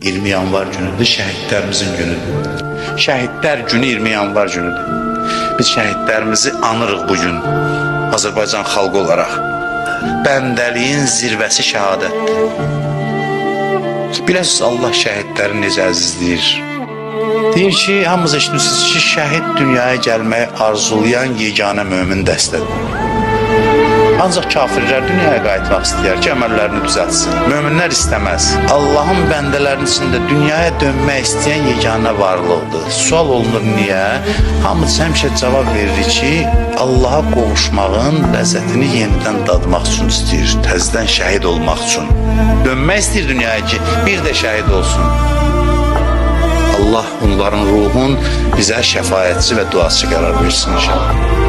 20 yanvar günüdür, şəhidlərimizin günüdür. Şəhidlər günü 20 yanvar günüdür. Biz şəhidlərimizi anırıq bugün Azərbaycan xalqı olaraq. Bəndəliyin zirvəsi şəhadətdir. Biləsiniz, Allah şəhidləri necə əzizləyir. Deyir ki, hamınız eşitmişsiniz ki, şəhid dünyaya gəlməyi arzulayan yeganə mömin dəstədir. Ancaq kafirlər dünyaya qayıtmaq istəyər ki, əməllərini düzəltsin. Möminlər istəməz. Allahın bəndələrinin içində dünyaya dönmək istəyən yeganə varlıqdır. Sual olunur, niyə? Hamımız həmişə cavab verir ki, Allaha qovuşmağın ləzzətini yenidən dadmaq üçün istəyir. Təzədən şəhid olmaq üçün. Dönmək istəyir dünyaya ki, bir də şəhid olsun. Allah onların ruhun bizə şəfaətçi və duaçı qərar versin inşallah.